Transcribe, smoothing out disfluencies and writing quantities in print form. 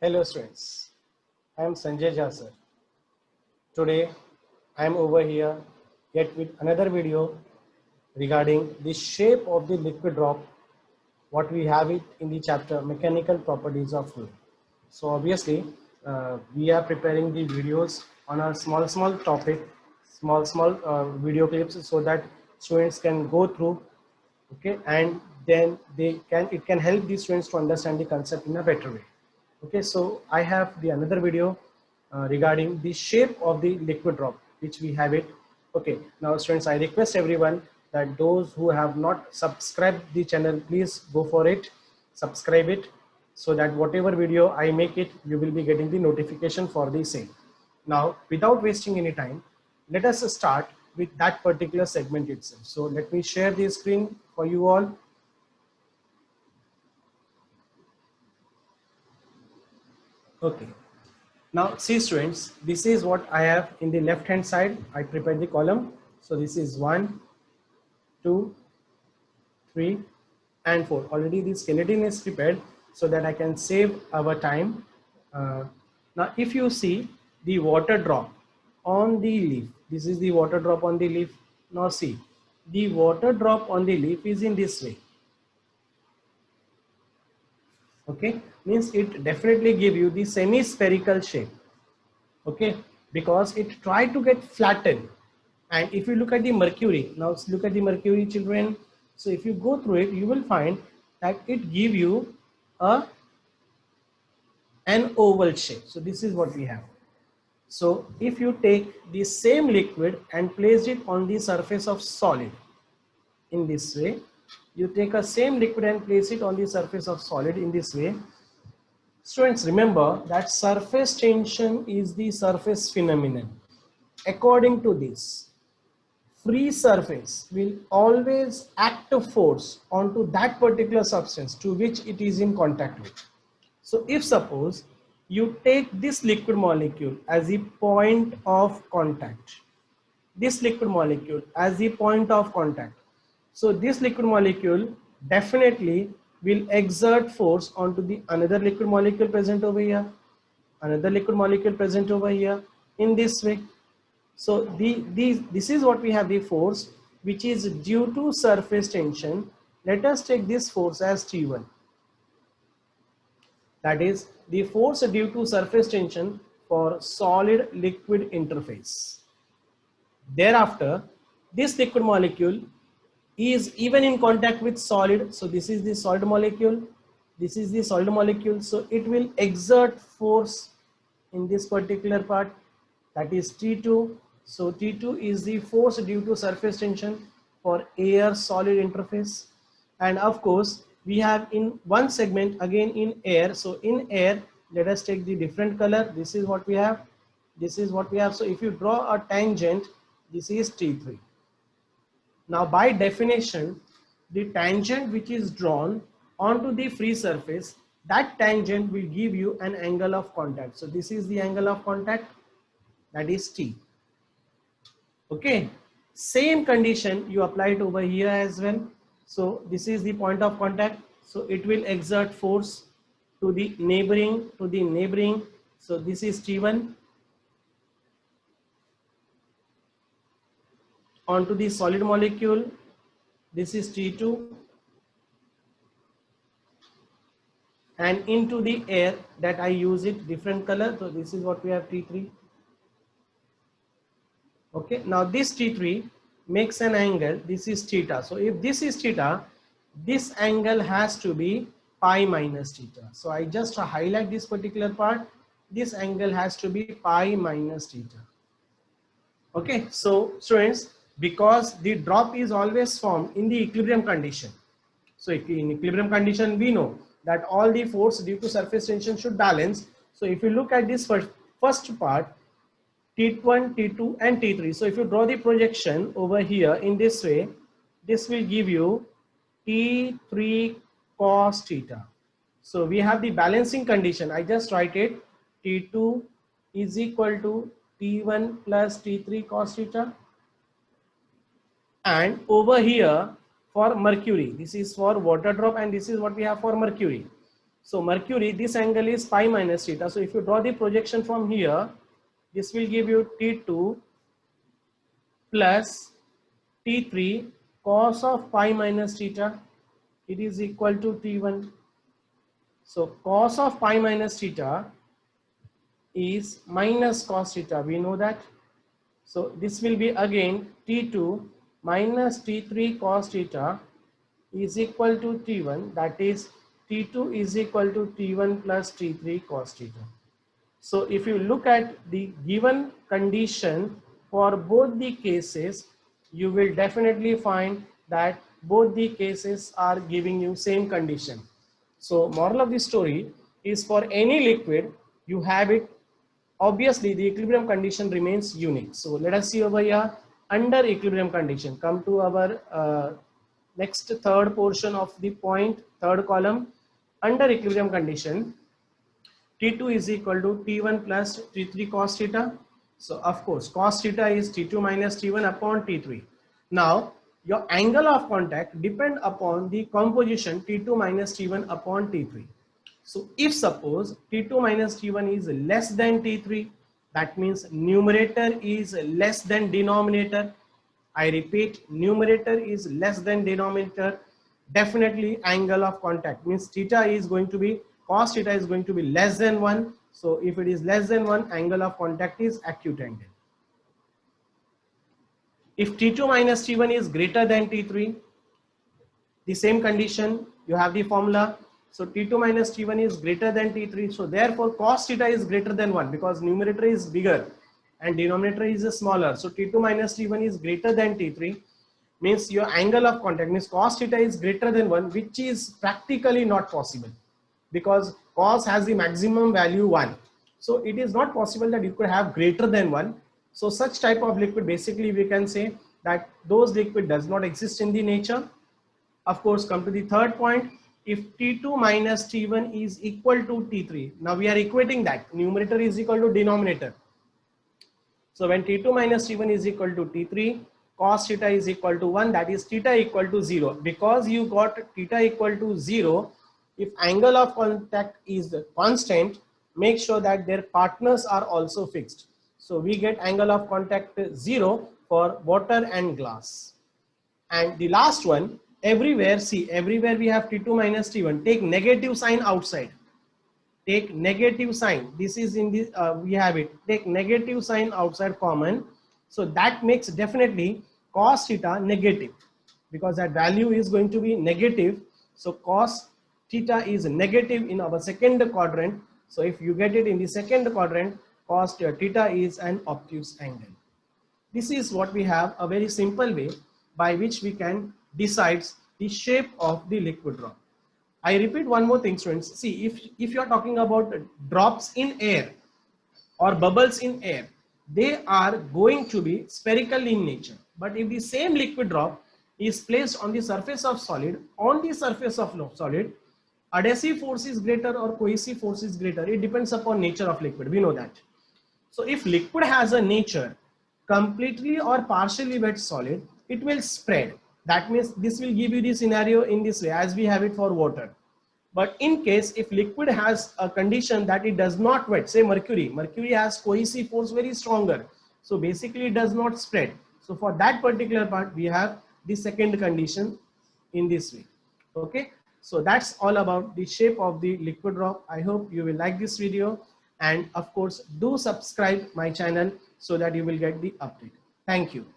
Hello students, I am Sanjay Jha sir. Today I am over here yet with another video regarding the shape of the liquid drop, what we have it in the chapter mechanical properties of fluid. So obviously we are preparing the videos on a small topic, small video clips so that students can go through, okay, and then it can help the students to understand the concept in a better way. Okay, so I have the another video regarding the shape of the liquid drop, which we have it. Okay, now students, I request everyone that those who have not subscribed the channel, please go for it, subscribe it, so that whatever video I make it, you will be getting the notification for the same. Now, without wasting any time, let us start with that particular segment itself. So let me share the screen for you all. Okay. Now see students, this is what I have in the left hand side. I prepared the column. So this is 1, 2, 3 and 4. Already the skeleton is prepared so that I can save our time. Now if you see the water drop on the leaf, this is the water drop on the leaf. Now see, the water drop on the leaf is in this way. Okay, means it definitely give you the semi-spherical shape. Okay, because it tried to get flattened. And if you look at the mercury, now look at the mercury, children. So if you go through it, you will find that it give you an oval shape. So this is what we have. So if you take the same liquid and place it on the surface of solid in this way, you take a same liquid and place it on the surface of solid in this way. Students, remember that surface tension is the surface phenomenon. According to this, free surface will always act a force onto that particular substance to which it is in contact with. So if suppose you take this liquid molecule as a point of contact, this liquid molecule as the point of contact, so this liquid molecule definitely will exert force onto the another liquid molecule present over here, another liquid molecule present over here in this way. So this is what we have, the force which is due to surface tension. Let us take this force as T1. That is the force due to surface tension for solid liquid interface. Thereafter, this liquid molecule is even in contact with solid. So this is the solid molecule. This is the solid molecule. So it will exert force in this particular part, that is T2. So T2 is the force due to surface tension for air solid interface. And of course, we have in one segment again in air. So in air, let us take the different color. This is what we have. This is what we have. So if you draw a tangent, this is T3. Now by definition, the tangent which is drawn onto the free surface, that tangent will give you an angle of contact. So this is the angle of contact, that is T. Okay, same condition you apply it over here as well. So this is the point of contact. So it will exert force to the neighboring. So this is T1 onto the solid molecule. This is T2 and into the air, that I use it different color. So this is what we have, T3. Okay, now this T3 makes an angle. This is theta. So if this is theta, this angle has to be pi minus theta. So I just highlight this particular part. This angle has to be pi minus theta. Okay, so students, because the drop is always formed in the equilibrium condition. So in equilibrium condition, we know that all the force due to surface tension should balance. So if you look at this first part, T1, T2 and T3. So if you draw the projection over here in this way, this will give you T3 cos theta. So we have the balancing condition. I just write it, T2 is equal to T1 plus T3 cos theta. And over here for mercury, this is for water drop and this is what we have for mercury. So mercury, this angle is pi minus theta. So if you draw the projection from here, this will give you T2 plus T3 cos of pi minus theta. It is equal to T1. So cos of pi minus theta is minus cos theta. We know that. So this will be again T2 minus T3 cos theta is equal to T1. That is T2 is equal to T1 plus T3 cos theta. So if you look at the given condition for both the cases, you will definitely find that both the cases are giving you same condition. So moral of the story is, for any liquid you have it, obviously the equilibrium condition remains unique. So let us see over here under equilibrium condition. Come to our next third portion of the point, third column. Under equilibrium condition, T2 is equal to T1 plus T3 cos theta. So of course cos theta is T2 minus T1 upon T3. Now your angle of contact depend upon the composition T2 minus T1 upon T3. So if suppose T2 minus T1 is less than T3, that means numerator is less than denominator. I repeat, numerator is less than denominator. Definitely angle of contact means theta is going to be, cos theta is going to be less than 1. So if it is less than 1, angle of contact is acute angle. If T2 minus T1 is greater than T3, the same condition, you have the formula. So T2 minus T1 is greater than T3. So therefore cos theta is greater than 1 because numerator is bigger and denominator is smaller. So T2 minus T1 is greater than T3, means your angle of contact means cos theta is greater than 1, which is practically not possible because cos has the maximum value 1. So it is not possible that you could have greater than 1. So such type of liquid, basically we can say that those liquid does not exist in the nature. Of course, come to the third point. If T2 minus T1 is equal to T3, now we are equating that numerator is equal to denominator. So when T2 minus T1 is equal to T3, cos theta is equal to 1, that is theta equal to 0. Because you got theta equal to 0, if angle of contact is constant, make sure that their partners are also fixed. So we get angle of contact 0 for water and glass. And the last one, everywhere, see, everywhere we have T2 minus T1, take negative sign outside. Take negative sign. This is in the, we have it. Take negative sign outside common. So that makes definitely cos theta negative because that value is going to be negative. So cos theta is negative in our second quadrant. So if you get it in the second quadrant, cos theta is an obtuse angle. This is what we have, a very simple way by which we can decide the shape of the liquid drop. I repeat one more thing, students. See, if you are talking about drops in air or bubbles in air, they are going to be spherical in nature. But if the same liquid drop is placed on the surface of solid, adhesive force is greater or cohesive force is greater. It depends upon nature of liquid. We know that. So if liquid has a nature completely or partially wet solid, it will spread. That means this will give you the scenario in this way as we have it for water. But in case if liquid has a condition that it does not wet, say mercury has cohesive force very stronger. So basically it does not spread. So for that particular part, we have the second condition in this way. Okay. So that's all about the shape of the liquid drop. I hope you will like this video. And of course, do subscribe my channel so that you will get the update. Thank you.